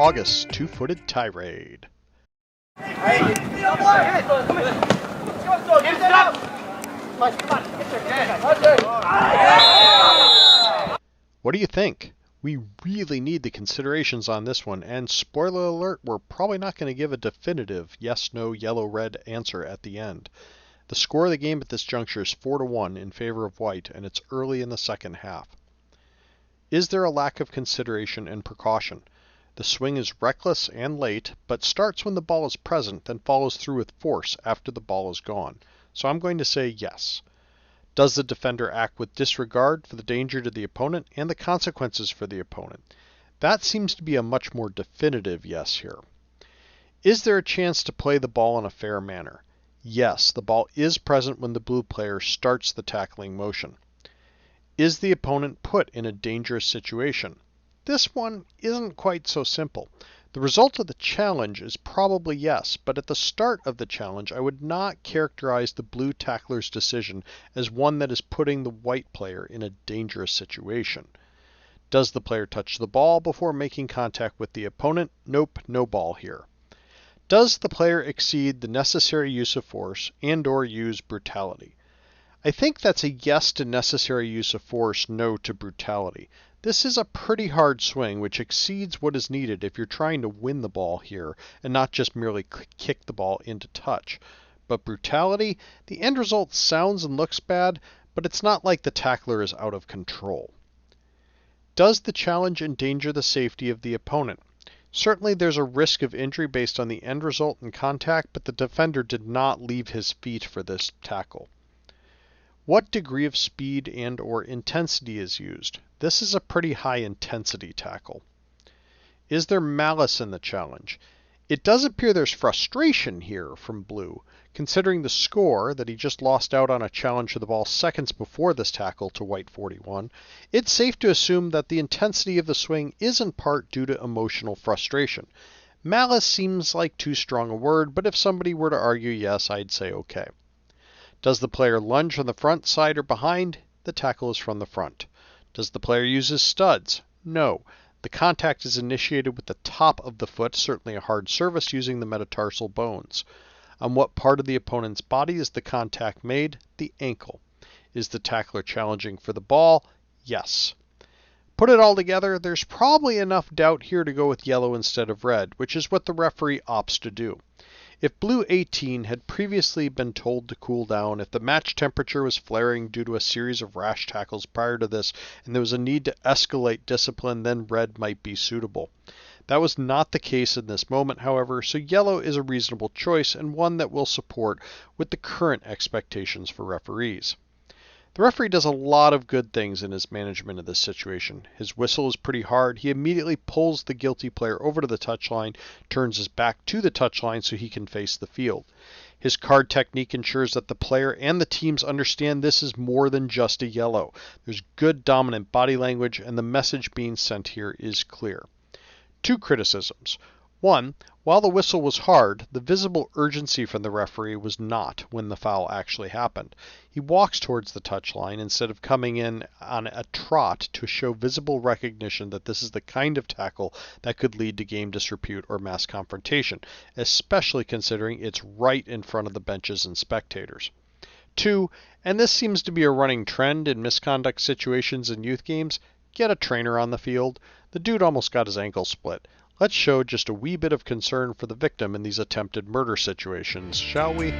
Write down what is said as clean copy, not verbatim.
August's two-footed tirade. What do you think? We really need the considerations on this one, and spoiler alert, we're probably not going to give a definitive yes, no, yellow, red answer at the end. The score of the game at this juncture is 4-1 in favor of white, and it's early in the second half. Is there a lack of consideration and precaution? The swing is reckless and late, but starts when the ball is present, then follows through with force after the ball is gone. So I'm going to say yes. Does the defender act with disregard for the danger to the opponent and the consequences for the opponent? That seems to be a much more definitive yes here. Is there a chance to play the ball in a fair manner? Yes, the ball is present when the blue player starts the tackling motion. Is the opponent put in a dangerous situation? This one isn't quite so simple. The result of the challenge is probably yes, but at the start of the challenge I would not characterize the blue tackler's decision as one that is putting the white player in a dangerous situation. Does the player touch the ball before making contact with the opponent? Nope, no ball here. Does the player exceed the necessary use of force and/or use brutality? I think that's a yes to necessary use of force, no to brutality. This is a pretty hard swing which exceeds what is needed if you're trying to win the ball here and not just merely kick the ball into touch. But brutality, the end result sounds and looks bad, but it's not like the tackler is out of control. Does the challenge endanger the safety of the opponent? Certainly there's a risk of injury based on the end result and contact, but the defender did not leave his feet for this tackle. What degree of speed and/or intensity is used? This is a pretty high intensity tackle. Is there malice in the challenge? It does appear there's frustration here from blue. Considering the score, that he just lost out on a challenge to the ball seconds before this tackle to white 41, it's safe to assume that the intensity of the swing is in part due to emotional frustration. Malice seems like too strong a word, but if somebody were to argue yes, I'd say okay. Does the player lunge from the front, side, or behind? The tackle is from the front. Does the player use his studs? No. The contact is initiated with the top of the foot, certainly a hard surface using the metatarsal bones. On what part of the opponent's body is the contact made? The ankle. Is the tackler challenging for the ball? Yes. Put it all together, there's probably enough doubt here to go with yellow instead of red, which is what the referee opts to do. If blue 18 had previously been told to cool down, if the match temperature was flaring due to a series of rash tackles prior to this, and there was a need to escalate discipline, then red might be suitable. That was not the case in this moment, however, so yellow is a reasonable choice and one that we'll support with the current expectations for referees. The referee does a lot of good things in his management of this situation. His whistle is pretty hard. He immediately pulls the guilty player over to the touchline, turns his back to the touchline so he can face the field. His card technique ensures that the player and the teams understand this is more than just a yellow. There's good dominant body language, and the message being sent here is clear. Two criticisms. One, while the whistle was hard, the visible urgency from the referee was not when the foul actually happened. He walks towards the touchline instead of coming in on a trot to show visible recognition that this is the kind of tackle that could lead to game disrepute or mass confrontation, especially considering it's right in front of the benches and spectators. Two, and this seems to be a running trend in misconduct situations in youth games, get a trainer on the field. The dude almost got his ankle split. Let's show just a wee bit of concern for the victim in these attempted murder situations, shall we?